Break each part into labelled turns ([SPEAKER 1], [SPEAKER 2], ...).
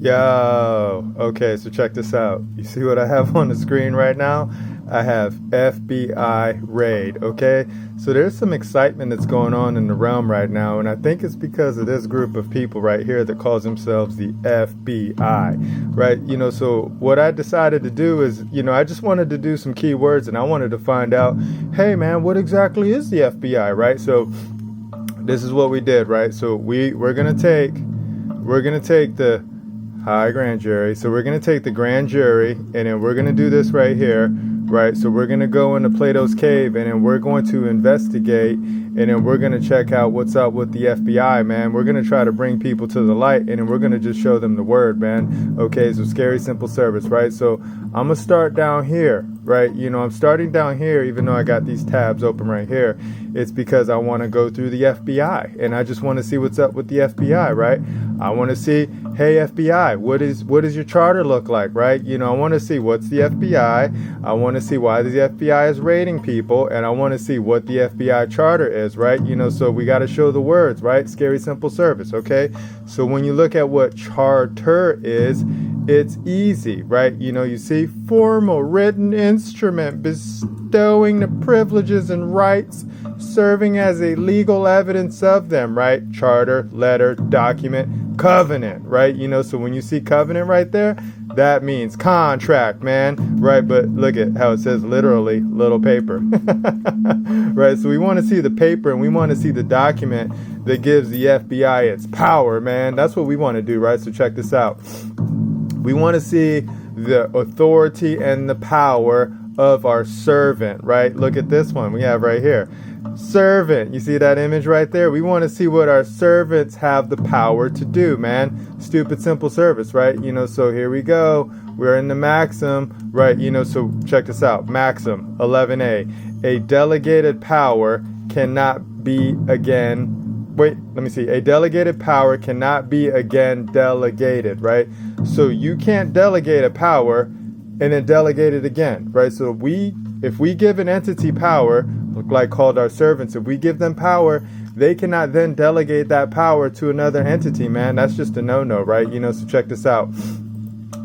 [SPEAKER 1] Yo, okay, so check this out. You see what I have on the screen right now? I have FBI raid, okay? So there's some excitement that's going on in the realm right now, and I think it's because of this group of people right here that calls themselves the FBI, right? So what I decided to do is, I just wanted to do some keywords, and I wanted to find out, hey man, what exactly is the FBI, right? So this is what we did, right? So we're gonna take the Hi, grand jury. So we're going to take the grand jury, and then we're going to do this right here, right? So we're going to go into Plato's cave, and then we're going to investigate, and then we're going to check out what's up with the FBI, man. We're going to try to bring people to the light, and then we're going to just show them the word, man. Okay, so scary, simple service, right? So I'm going to start down here, right? I'm starting down here, even though I got these tabs open right here. It's because I want to go through the FBI, and I just want to see what's up with the FBI, right? I want to see, hey, FBI, what does your charter look like, right? I want to see what's the FBI. I want to see why the FBI is raiding people, and I want to see what the FBI charter is, right? So we got to show the words, right? Scary, simple service, okay? So when you look at what charter is, it's easy, right? You see formal written instrument bestowing the privileges and rights serving as a legal evidence of them, right? Charter, letter, document, covenant, right? So when you see covenant right there, that means contract, man, right? But look at how it says literally little paper, right? So we want to see the paper, and we want to see the document that gives the FBI its power, man. That's what we want to do, right? So check this out. We want to see the authority and the power of our servant, right? Look at this one we have right here. Servant. You see that image right there? We want to see what our servants have the power to do, man. Stupid, simple service, right? So here we go. We're in the Maxim, right? So check this out. Maxim 11a. A delegated power cannot be again. Wait, let me see. A delegated power cannot be again delegated, right? So you can't delegate a power and then delegate it again, right? So if we give an entity power, like called our servants, if we give them power, they cannot then delegate that power to another entity, man. That's just a no-no, right? So check this out.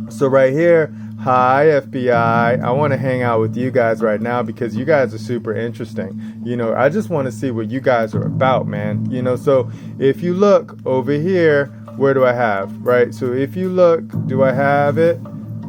[SPEAKER 1] So right here, hi FBI, I want to hang out with you guys right now because you guys are super interesting. I just want to see what you guys are about, man. So if you look over here, where do I have, right? So if you look, do I have it?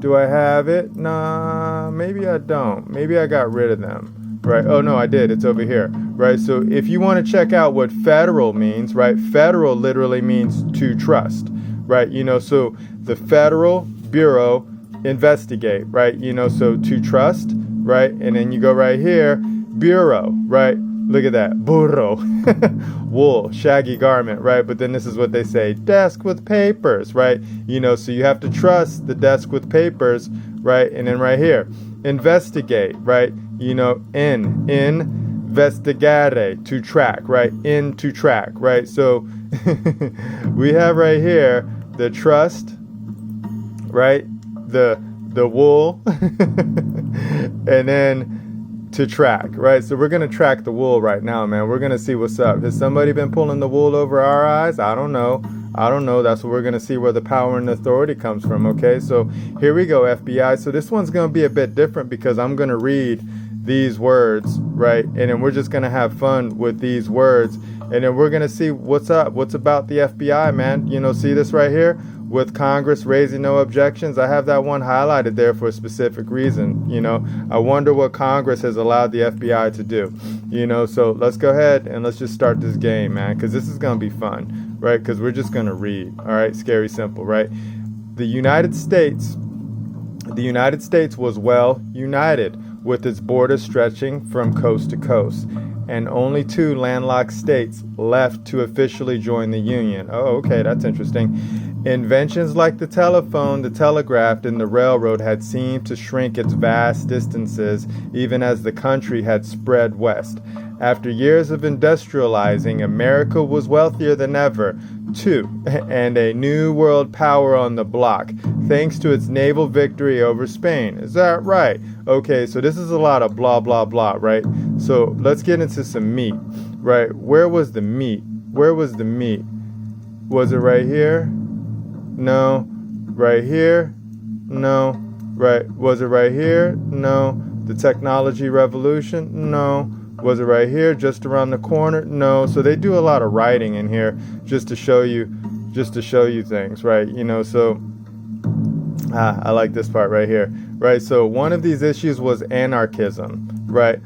[SPEAKER 1] Nah, maybe I don't. Maybe I got rid of them, right? Oh, no, I did. It's over here, right? So if you want to check out what federal means, right? Federal literally means to trust, right? So the Federal Bureau investigate, right? So to trust, right? And then you go right here, bureau, right? Look at that, burro, wool, shaggy garment, right? But then this is what they say, desk with papers, right? So you have to trust the desk with papers, right? And then right here, investigate, right? Investigare, to track, right? In to track, right? So we have right here the trust, right? The wool, and then to track, right? So we're going to track the wool right now, man. We're going to see what's up. Has somebody been pulling the wool over our eyes? I don't know. That's what we're going to see, where the power and authority comes from, okay? So here we go, FBI. So this one's going to be a bit different because I'm going to read these words, right? And then we're just going to have fun with these words. And then we're going to see what's up, what's about the FBI, man. See this right here? With Congress raising no objections. I have that one highlighted there for a specific reason. I wonder what Congress has allowed the FBI to do. So let's go ahead and let's just start this game, man, because this is going to be fun, right? Because we're just going to read. All right, scary simple, right? The United States was well united, with its borders stretching from coast to coast, and only 2 landlocked states left to officially join the Union. Oh, okay, that's interesting. Inventions like the telephone, the telegraph, and the railroad had seemed to shrink its vast distances, even as the country had spread west. After years of industrializing, America was wealthier than ever, too, and a new world power on the block, thanks to its naval victory over Spain. Is that right? Okay, so this is a lot of blah, blah, blah, right? So let's get into some meat, right? Where was the meat? Was it right here? No. right here? No. Right. Was it right here? No. The technology revolution? No. Was it right here, just around the corner? No. So they do a lot of writing in here just to show you things, right? So I like this part right here, right? So one of these issues was anarchism, right?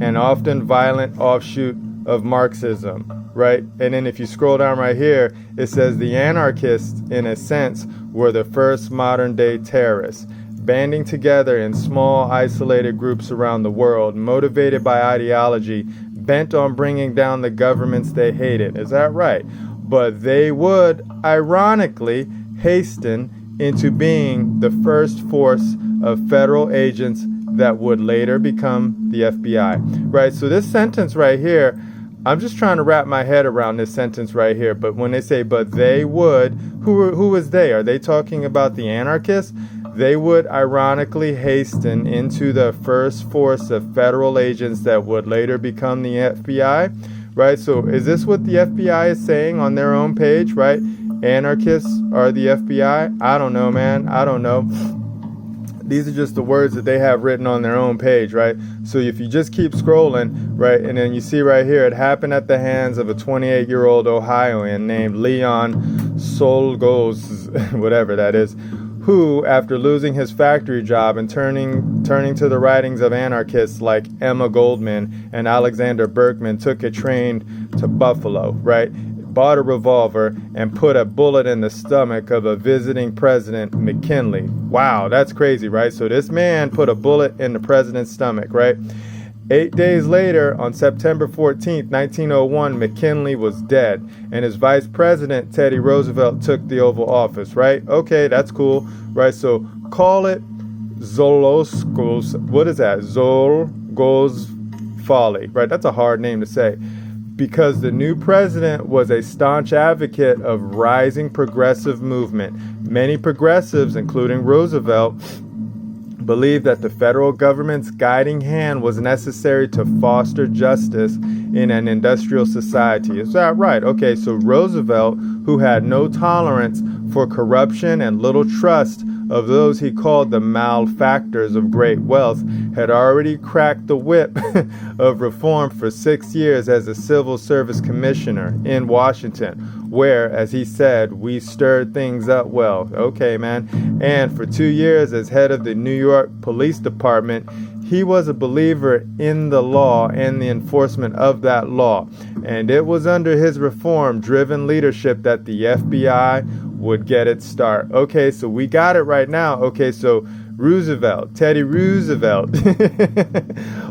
[SPEAKER 1] An often violent offshoot of Marxism, right? And then if you scroll down right here, it says the anarchists, in a sense, were the first modern day terrorists, banding together in small, isolated groups around the world, motivated by ideology, bent on bringing down the governments they hated. Is that right? But they would, ironically, hasten into being the first force of federal agents that would later become the FBI, right? So this sentence right here, I'm just trying to wrap my head around this sentence right here. But when they say, but they would, who is they? Are they talking about the anarchists? They would ironically hasten into the first force of federal agents that would later become the FBI, right? So is this what the FBI is saying on their own page, right? Anarchists are the FBI? I don't know, man. I don't know. These are just the words that they have written on their own page, right? So if you just keep scrolling, right, and then you see right here, it happened at the hands of a 28-year-old Ohioan named Leon Solgos, whatever that is, who, after losing his factory job and turning to the writings of anarchists like Emma Goldman and Alexander Berkman, took a train to Buffalo, right? Bought a revolver and put a bullet in the stomach of a visiting president, McKinley. Wow, that's crazy, right? So this man put a bullet in the president's stomach, right? 8 days later, on September 14th, 1901, McKinley was dead, and his vice president, Teddy Roosevelt, took the Oval Office, right? Okay, that's cool, right? So call it Zoloscos. What is that? Zolgos Folly, right? That's a hard name to say. Because the new president was a staunch advocate of rising progressive movement. Many progressives, including Roosevelt, believed that the federal government's guiding hand was necessary to foster justice in an industrial society. Is that right? Okay, so Roosevelt, who had no tolerance for corruption and little trust of those he called the malefactors of great wealth, had already cracked the whip of reform for 6 years as a civil service commissioner in Washington, where, as he said, we stirred things up well. Okay, man. And for 2 years as head of the New York Police Department, he was a believer in the law and the enforcement of that law. And it was under his reform-driven leadership that the FBI would get its start. Okay, so we got it right now. Okay, so Roosevelt, Teddy Roosevelt,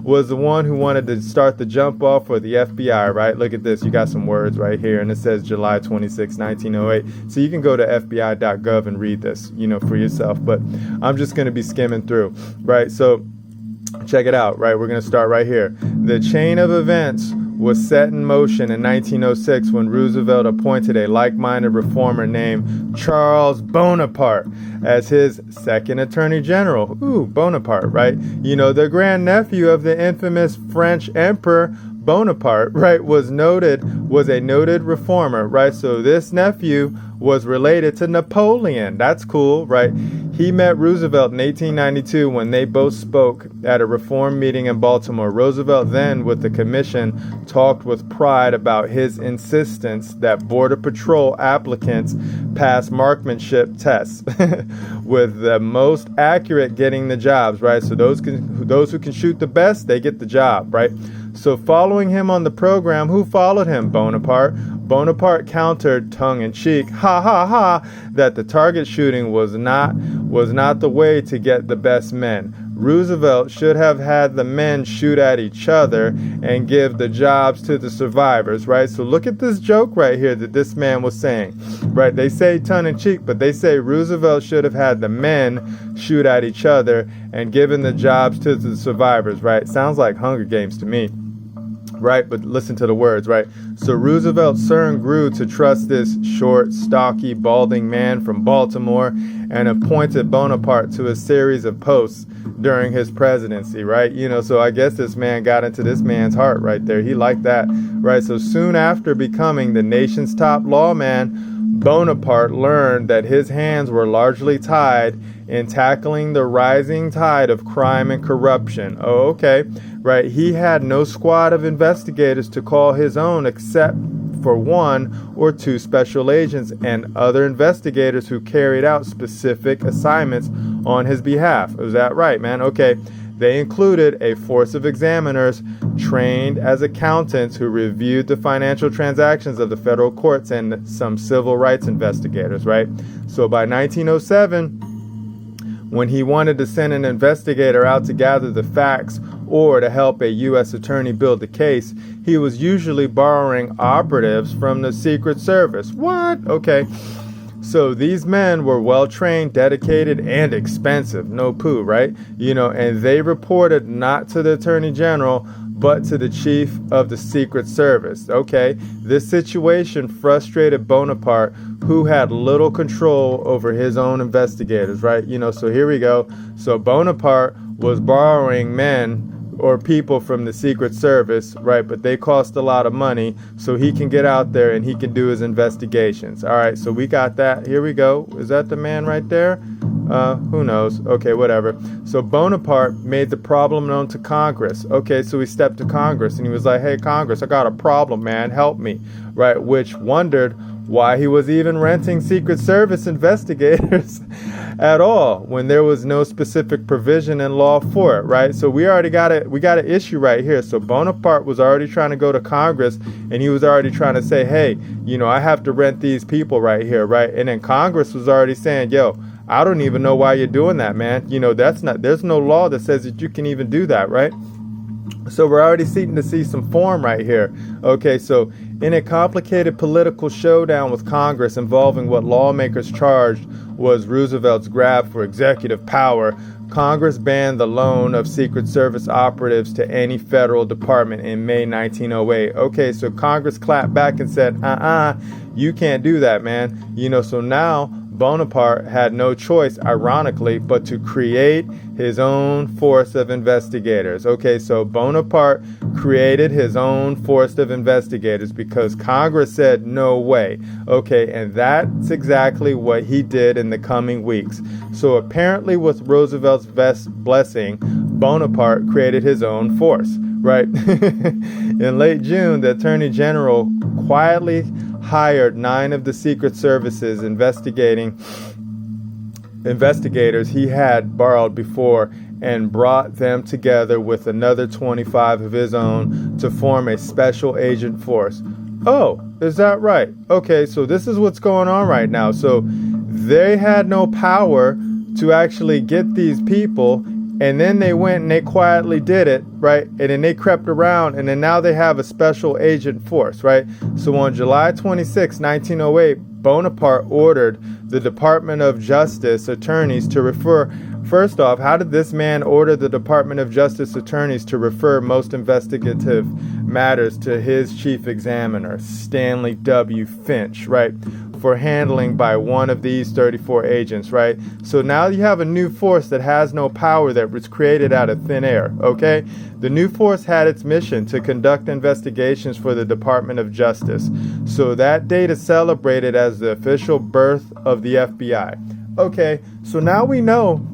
[SPEAKER 1] was the one who wanted to start the jump off for the FBI, right? Look at this. You got some words right here, and it says July 26, 1908. So you can go to FBI.gov and read this, for yourself. But I'm just going to be skimming through, right? So check it out, right? We're going to start right here. The chain of events was set in motion in 1906 when Roosevelt appointed a like-minded reformer named Charles Bonaparte as his second attorney general. Ooh, Bonaparte, right? The grandnephew of the infamous French emperor Bonaparte, right, was a noted reformer, right? So this nephew was related to Napoleon. That's cool, right? He met Roosevelt in 1892 when they both spoke at a reform meeting in Baltimore. Roosevelt then, with the commission, talked with pride about his insistence that Border Patrol applicants pass marksmanship tests, with the most accurate getting the jobs, right? So those who can shoot the best, they get the job, right? So following him on the program, who followed him? Bonaparte. Bonaparte countered, tongue-in-cheek, ha ha ha, that the target shooting was not the way to get the best men. Roosevelt should have had the men shoot at each other and give the jobs to the survivors, right? So look at this joke right here that this man was saying, right? They say tongue-in-cheek, but they say Roosevelt should have had the men shoot at each other and given the jobs to the survivors, right? Sounds like Hunger Games to me. Right, but listen to the words, right? So Roosevelt soon grew to trust this short, stocky, balding man from Baltimore and appointed Bonaparte to a series of posts during his presidency, right? So I guess this man got into this man's heart right there. He liked that, right? So soon after becoming the nation's top lawman, Bonaparte learned that his hands were largely tied in tackling the rising tide of crime and corruption. Oh, okay, right. He had no squad of investigators to call his own except for one or two special agents and other investigators who carried out specific assignments on his behalf. Is that right, man? Okay. They included a force of examiners trained as accountants who reviewed the financial transactions of the federal courts and some civil rights investigators, right? So by 1907, when he wanted to send an investigator out to gather the facts or to help a U.S. attorney build the case, he was usually borrowing operatives from the Secret Service. What? Okay. So these men were well-trained, dedicated, and expensive. No poo, right? And they reported not to the Attorney General, but to the Chief of the Secret Service. Okay, this situation frustrated Bonaparte, who had little control over his own investigators, right? So here we go. So Bonaparte was borrowing men or people from the Secret Service, right? But they cost a lot of money, so he can get out there and he can do his investigations. All right, so we got that. Here we go. Is that the man right there? Who knows? Okay, whatever. So Bonaparte made the problem known to Congress. Okay, so he stepped to Congress and he was like, hey, Congress, I got a problem, man. Help me, right? Which wondered why he was even renting Secret Service investigators at all when there was no specific provision in law for it, right? So we got an issue right here. So Bonaparte was already trying to go to Congress and he was already trying to say, hey, I have to rent these people right here, right? And then Congress was already saying, yo, I don't even know why you're doing that, man. There's no law that says that you can even do that, right? So we're already seeking to see some form right here. Okay, so in a complicated political showdown with Congress involving what lawmakers charged was Roosevelt's grab for executive power, Congress banned the loan of Secret Service operatives to any federal department in May 1908. Okay, so Congress clapped back and said, you can't do that, man. So now Bonaparte had no choice, ironically, but to create his own force of investigators. Okay, so Bonaparte created his own force of investigators because Congress said no way. Okay, and that's exactly what he did in the coming weeks. So apparently with Roosevelt's blessing, Bonaparte created his own force, right? In late June, the Attorney General quietly hired 9 of the Secret Service's investigators he had borrowed before and brought them together with another 25 of his own to form a special agent force. Oh, is that right? Okay, so this is what's going on right now. So they had no power to actually get these people, and then they went and they quietly did it, right? And then they crept around, and then now they have a special agent force, right? So on July 26, 1908, Bonaparte ordered the Department of Justice attorneys to refer. First off, how did this man order the Department of Justice attorneys to refer most investigative matters to his chief examiner, Stanley W. Finch, right? For handling by one of these 34 agents, right? So now you have a new force that has no power, that was created out of thin air, okay? The new force had its mission to conduct investigations for the Department of Justice. So that date is celebrated as the official birth of the FBI. Okay, so now we know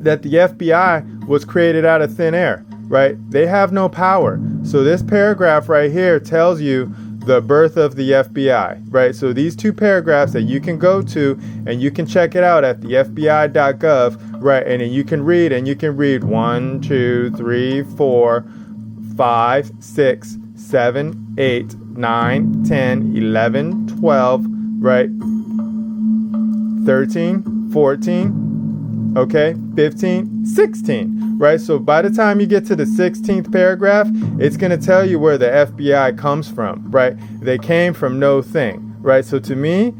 [SPEAKER 1] that the FBI was created out of thin air, right? They have no power. So this paragraph right here tells you the birth of the FBI, right? So these 2 paragraphs that you can go to and you can check it out at the FBI.gov, right? And then you can read 1, 2, 3, 4, 5, 6, 7, 8, 9, 10, 11, 12, right? 13, 14, okay? 15, 16, right? So by the time you get to the 16th paragraph, it's going to tell you where the FBI comes from, right? They came from no thing, right? So to me,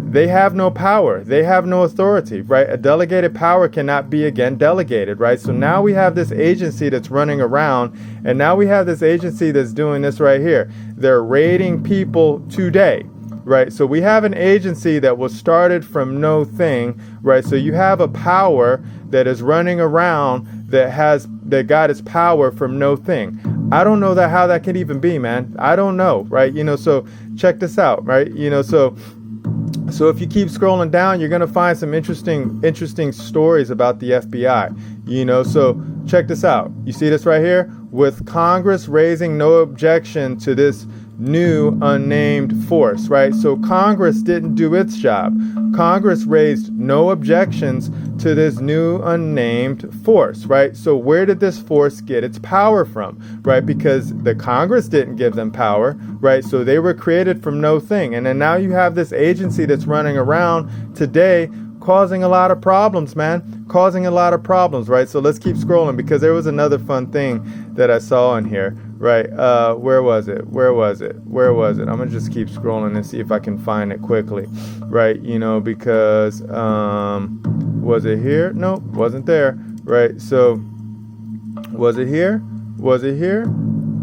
[SPEAKER 1] they have no power. They have no authority, right? A delegated power cannot be again delegated, right? So now we have this agency that's running around, and now we have this agency that's doing this right here. They're raiding people today, right? So we have an agency that was started from no thing, right? So you have a power that is running around that got its power from no thing. I don't know how that could even be, man. I don't know, right? So check this out, right? So So if you keep scrolling down, you're going to find some interesting stories about the FBI. So check this out. You see this right here? With Congress raising no objection to this new unnamed force, right? So Congress didn't do its job. Congress raised no objections to this new unnamed force, right? So where did this force get its power from, right? Because the Congress didn't give them power, right? So they were created from no thing. And then now you have this agency that's running around today causing a lot of problems, man. Causing a lot of problems, right? So let's keep scrolling because there was another fun thing that I saw in here, right? Where was it? I'm going to just keep scrolling and see if I can find it quickly, right? Because, was it here? Nope, wasn't there, right? So, was it here?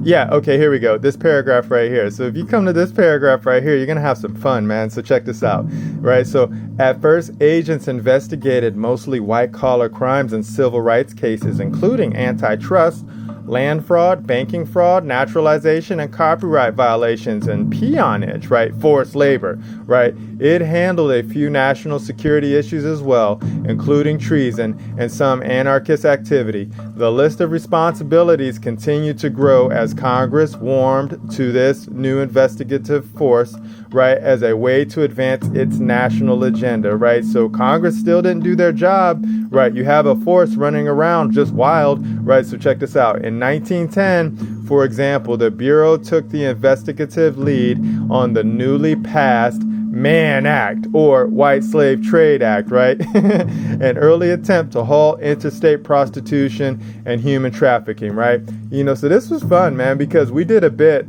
[SPEAKER 1] Yeah, okay, here we go. This paragraph right here. So if you come to this paragraph right here, you're going to have some fun, man. So check this out, right? So at first, agents investigated mostly white-collar crimes and civil rights cases, including antitrust, land fraud, banking fraud, naturalization, and copyright violations, and peonage, right? Forced labor, right? It handled a few national security issues as well, including treason and some anarchist activity. The list of responsibilities continued to grow as Congress warmed to this new investigative force, right, as a way to advance its national agenda, right? So Congress still didn't do their job, right? You have a force running around just wild, right? So check this out. In 1910, for example, the Bureau took the investigative lead on the newly passed Mann Act, or White Slave Trade Act, right? An early attempt to halt interstate prostitution and human trafficking, right? So this was fun, man, because we did a bit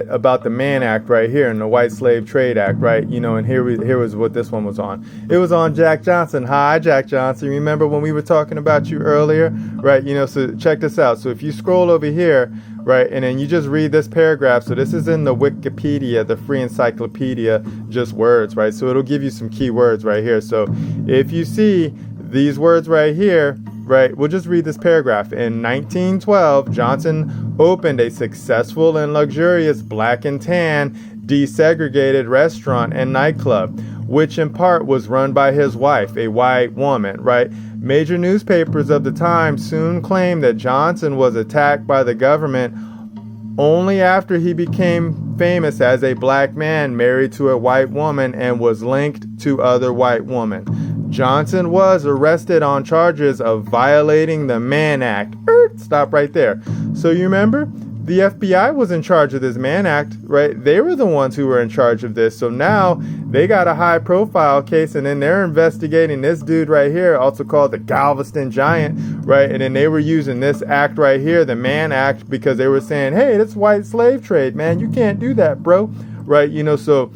[SPEAKER 1] about the Mann Act right here and the White Slave Trade Act, right? And here was what this one was on. It was on Jack Johnson. Hi, Jack Johnson. Remember when we were talking about you earlier, right? So check this out. So if you scroll over here, right, and then you just read this paragraph. So this is in the Wikipedia, the free encyclopedia, just words, right? So it'll give you some key words right here. So if you see these words right here, right, we'll just read this paragraph. In 1912, Johnson opened a successful and luxurious black and tan desegregated restaurant and nightclub, which in part was run by his wife, a white woman, right? Major newspapers of the time soon claimed that Johnson was attacked by the government only after he became famous as a black man married to a white woman and was linked to other white women. Johnson was arrested on charges of violating the Mann Act. Stop right there. So you remember? The FBI was in charge of this Mann Act, right? They were the ones who were in charge of this. So now they got a high profile case and then they're investigating this dude right here, also called the Galveston Giant, right? And then they were using this act right here, the Mann Act, because they were saying, hey, that's white slave trade, man. You can't do that, bro. Right? So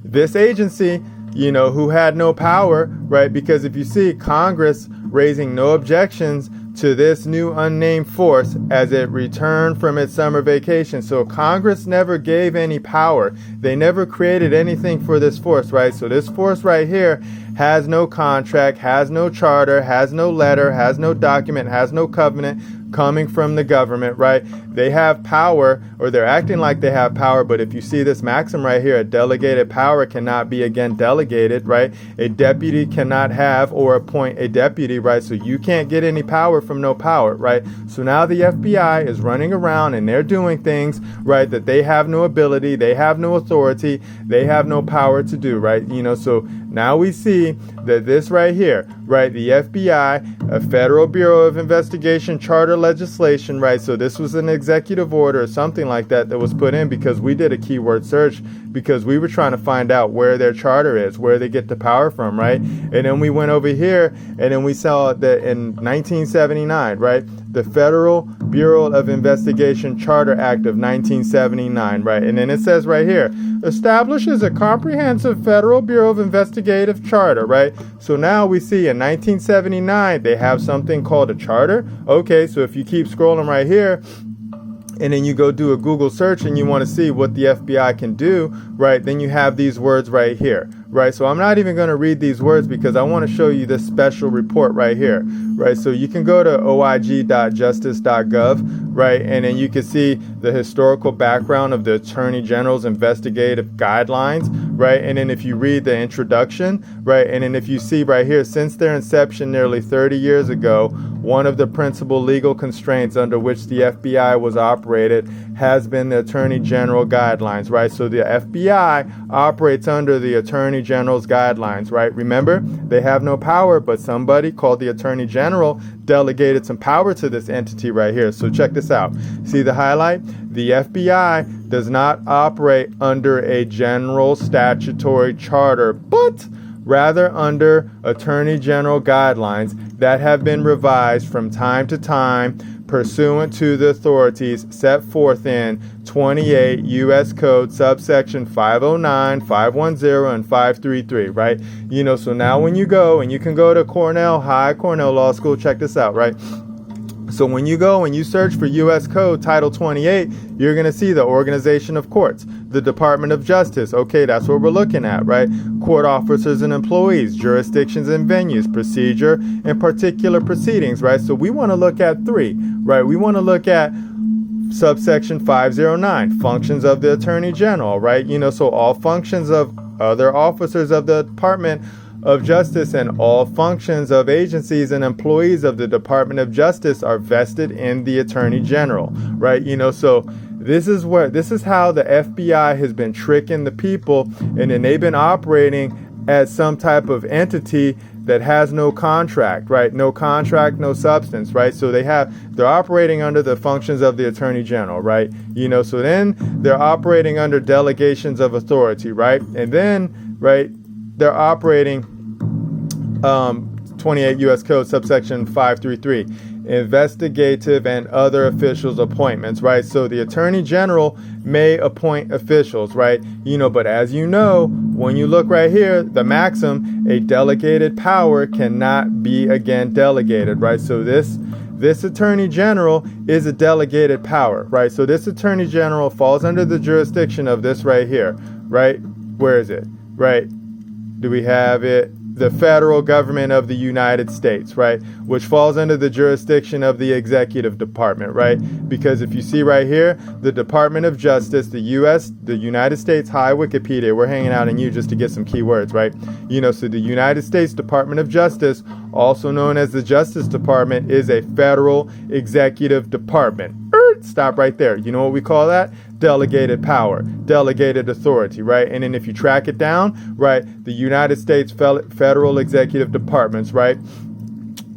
[SPEAKER 1] this agency, who had no power, right? Because if you see Congress raising no objections to this new unnamed force as it returned from its summer vacation. So Congress never gave any power. They never created anything for this force, right? So this force right here has no contract, has no charter, has no letter, has no document, has no covenant coming from the government, right? They have power, or they're acting like they have power, but if you see this maxim right here, a delegated power cannot be again delegated, right? A deputy cannot have or appoint a deputy, right? So you can't get any power from no power, right? So now the FBI is running around and they're doing things, right, that they have no ability, they have no authority, they have no power to do, right? So now we see that this right here, right, the FBI, a Federal Bureau of Investigation charter legislation, right? So this was an executive order or something like that was put in because we did a keyword search because we were trying to find out where their charter is, where they get the power from, right? And then we went over here and then we saw that in 1979, right, the Federal Bureau of Investigation Charter Act of 1979, right? And then it says right here, establishes a comprehensive Federal Bureau of Investigative Charter, right? So now we see in 1979, they have something called a charter. Okay, so if you keep scrolling right here, and then you go do a Google search and you want to see what the FBI can do, right, then you have these words right here, right? So I'm not even going to read these words because I want to show you this special report right here, right? So you can go to oig.justice.gov, right? And then you can see the historical background of the Attorney General's investigative guidelines, right? And then if you read the introduction, right? And then if you see right here, since their inception nearly 30 years ago, one of the principal legal constraints under which the FBI was operated has been the Attorney General guidelines, right? So the FBI operates under the Attorney General's guidelines, right? Remember, they have no power, but somebody called the Attorney General delegated some power to this entity right here. So check this out. See the highlight? The FBI does not operate under a general statutory charter, but rather under Attorney General guidelines that have been revised from time to time pursuant to the authorities set forth in 28 U.S. Code subsection 509, 510, and 533, right? So now when you go, and you can go to Cornell Law School, check this out, right? So when you go and you search for U.S. Code Title 28, you're going to see the organization of courts, the Department of Justice. Okay, that's what we're looking at, right? Court officers and employees, jurisdictions and venues, procedure and particular proceedings, right? So we want to look at 3, right? We want to look at subsection 509, functions of the Attorney General, right? So all functions of other officers of the Department of Justice and all functions of agencies and employees of the Department of Justice are vested in the Attorney General, right? So this is how the FBI has been tricking the people, and then they've been operating as some type of entity that has no contract, right? No contract, no substance, right? So they're operating under the functions of the Attorney General, right? So then they're operating under delegations of authority, right? And then, right, they're operating 28 U.S. Code subsection 533, investigative and other officials appointments, right? So the Attorney General may appoint officials, right? But as you know, when you look right here, the Maxim, a delegated power cannot be again delegated, right? So this Attorney General is a delegated power, right? So this Attorney General falls under the jurisdiction of this right here, right? Where is it? Right? Do we have it? The federal government of the United States, right? Which falls under the jurisdiction of the executive department, right? Because if you see right here, the Department of Justice, the United States, hi Wikipedia, we're hanging out on you just to get some keywords, right? So the United States Department of Justice, also known as the Justice Department, is a federal executive department. Stop right there. You know what we call that? Delegated power, delegated authority, right? And then if you track it down, right, the United States federal executive departments, right?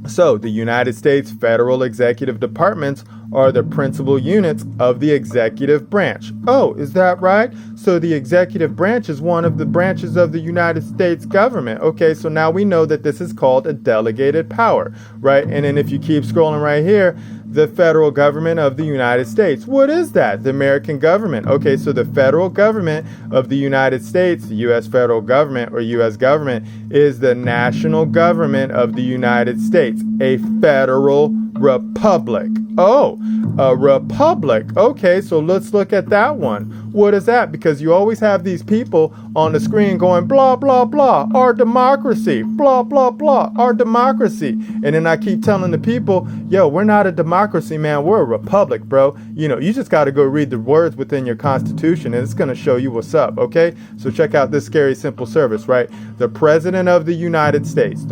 [SPEAKER 1] So the United States federal executive departments are the principal units of the executive branch. Oh, is that right? So the executive branch is one of the branches of the United States government. Okay, so now we know that this is called a delegated power, right? And then if you keep scrolling right here, the federal government of the United States. What is that? The American government. Okay, so the federal government of the United States, the U.S. federal government or U.S. government, is the national government of the United States, a federal republic. Oh, a republic. Okay, so let's look at that one. What is that? Because you always have these people on the screen going blah, blah, blah, our democracy, blah, blah, blah, our democracy. And then I keep telling the people, yo, we're not a democracy, man. We're a republic, bro. You just got to go read the words within your constitution and it's going to show you what's up, okay? So check out this scary simple service, right? The President of the United States,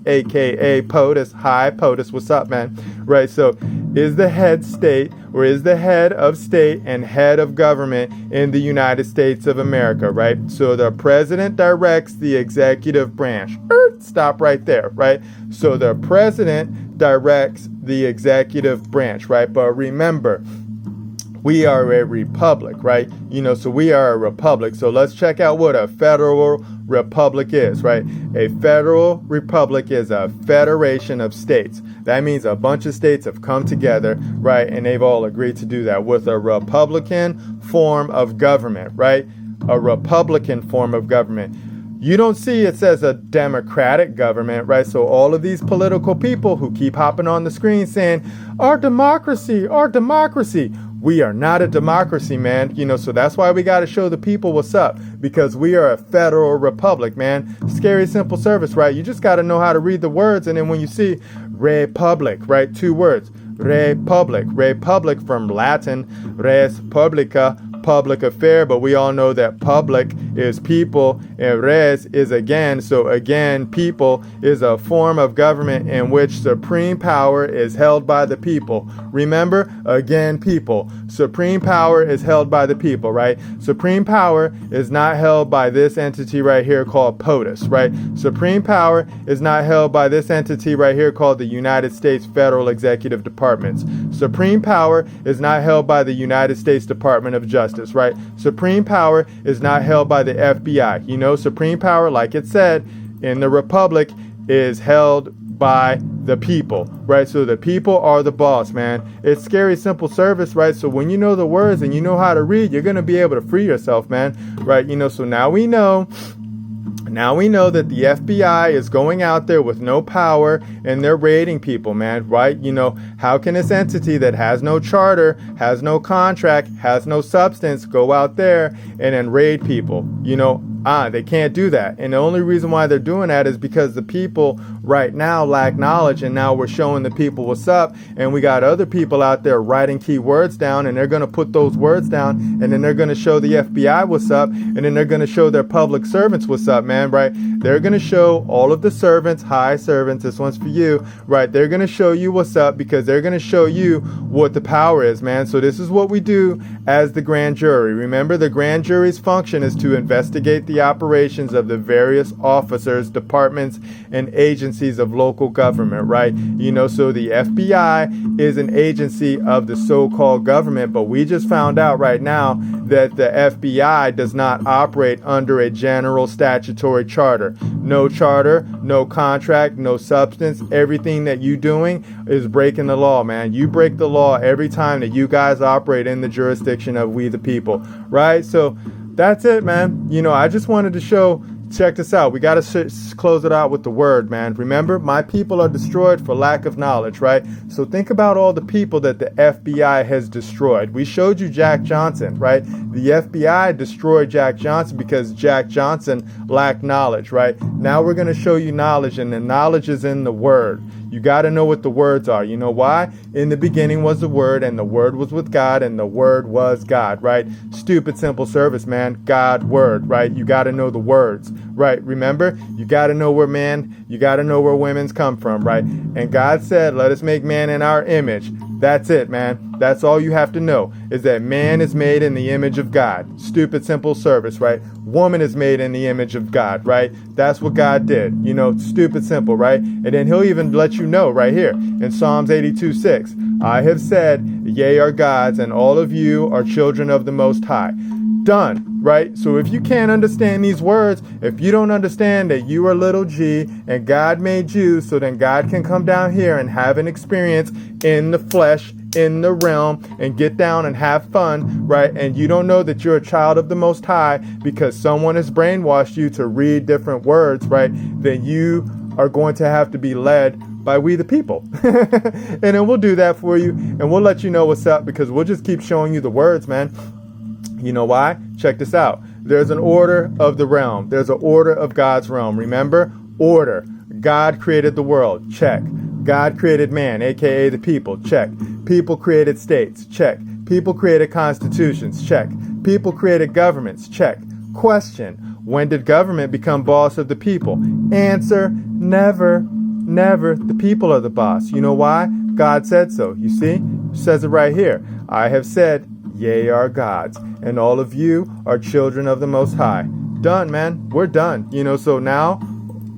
[SPEAKER 1] aka POTUS, hi POTUS, what's up, man? Right, so is the head state or is the head of state and head of government in the United States of America, right? So the president directs the executive branch. Stop right there, right? So the president directs the executive branch, right? But remember, we are a republic, right? So we are a republic. So let's check out what a federal republic is, right? A federal republic is a federation of states. That means a bunch of states have come together, right? And they've all agreed to do that with a Republican form of government, right? A Republican form of government. You don't see it says a democratic government, right? So all of these political people who keep hopping on the screen saying, our democracy, our democracy. We are not a democracy, man. So that's why we got to show the people what's up, because we are a federal republic, man. Scary simple service, right? You just got to know how to read the words. And then when you see republic, right? 2 words, republic. Republic from Latin, res publica, public affair, but we all know that public is people and res is again. So again, people is a form of government in which supreme power is held by the people. Remember, again, people. Supreme power is held by the people, right? Supreme power is not held by this entity right here called POTUS, right? Supreme power is not held by this entity right here called the United States Federal Executive Departments. Supreme power is not held by the United States Department of Justice, right? Supreme power is not held by the FBI. You know, supreme power, like it said in the Republic, is held by the people, right? So the people are the boss, man. It's scary, simple service, right? So when you know the words and you know how to read, you're going to be able to free yourself, man, right? You know, so now we know that the FBI is going out there with no power and they're raiding people, man, right? You know, how can this entity that has no charter, has no contract, has no substance go out there and then raid people? You know, they can't do that. And the only reason why they're doing that is because the people right now lack knowledge, and now we're showing the people what's up, and we got other people out there writing key words down, and they're going to put those words down, and then they're going to show the FBI what's up, and then they're going to show their public servants what's up, man, right? They're going to show all of the servants, hi servants, this one's for you, right? They're going to show you what's up because they're going to show you what the power is, man. So this is what we do as the grand jury. Remember, the grand jury's function is to investigate the operations of the various officers, departments, and agencies of local government, right? You know, so the FBI is an agency of the so-called government, but we just found out right now that the FBI does not operate under a general statutory charter. No charter, no contract, no substance. Everything that you doing is breaking the law, man. You break the law every time that you guys operate in the jurisdiction of we the people, right? So that's it, man. You know, I just wanted to show, check this out. We got to close it out with the word, man. Remember, my people are destroyed for lack of knowledge, right? So think about all the people that the FBI has destroyed. We showed you Jack Johnson, right? The FBI destroyed Jack Johnson because Jack Johnson lacked knowledge, right? Now we're going to show you knowledge, and the knowledge is in the word. You got to know what the words are. You know why? In the beginning was the Word, and the Word was with God, and the Word was God, right? Stupid, simple service, man. God, Word, right? You got to know the words, right? Remember, you got to know where you got to know where women's come from, right? And God said, let us make man in our image. That's it, man. That's all you have to know, is that man is made in the image of God. Stupid, simple service, right? Woman is made in the image of God, right? That's what God did. You know, stupid, simple, right? And then he'll even let you know right here in Psalms 82:6. I have said, ye are gods, and all of you are children of the Most High. Done, right? So if you can't understand these words, if you don't understand that you are little g and God made you, so then God can come down here and have an experience in the flesh, in the realm, and get down and have fun, right? And you don't know that you're a child of the Most High because someone has brainwashed you to read different words, right? Then you are going to have to be led by we the people. And then we'll do that for you, and we'll let you know what's up, because we'll just keep showing you the words, man. You know why? Check this out. There's an order of the realm. There's an order of God's realm. Remember? Order. God created the world. Check. God created man, aka the people. Check. People created states. Check. People created constitutions. Check. People created governments. Check. Question. When did government become boss of the people? Answer. Never. Never. The people are the boss. You know why? God said so. You see? It says it right here. I have said, ye are gods, and all of you are children of the Most High. Done, man. We're done. You know, so now,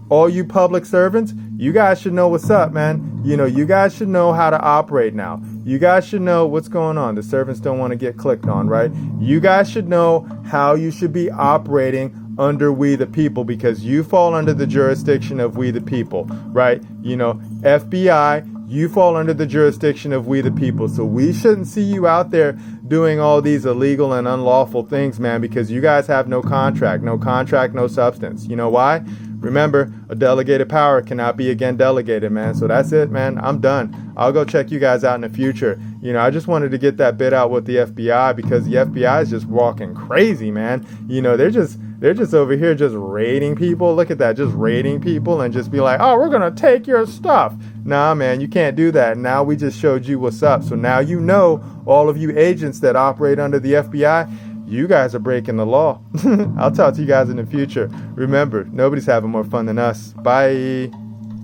[SPEAKER 1] all you public servants, you guys should know what's up, man. You know, you guys should know how to operate now. You guys should know what's going on. The servants don't want to get clicked on, right? You guys should know how you should be operating under we the people, because you fall under the jurisdiction of we the people, right? You know, FBI, you fall under the jurisdiction of we the people. So we shouldn't see you out there doing all these illegal and unlawful things, man, because you guys have no contract, no substance. You know why? Remember, a delegated power cannot be again delegated, man. So that's it, man. I'm done. I'll go check you guys out in the future. You know, I just wanted to get that bit out with the FBI, because the FBI is just walking crazy, man. You know, they're just They're just over here just raiding people. Look at that, just raiding people and just be like, oh, we're going to take your stuff. Nah, man, you can't do that. Now we just showed you what's up. So now you know, all of you agents that operate under the FBI, you guys are breaking the law. I'll talk to you guys in the future. Remember, nobody's having more fun than us. Bye.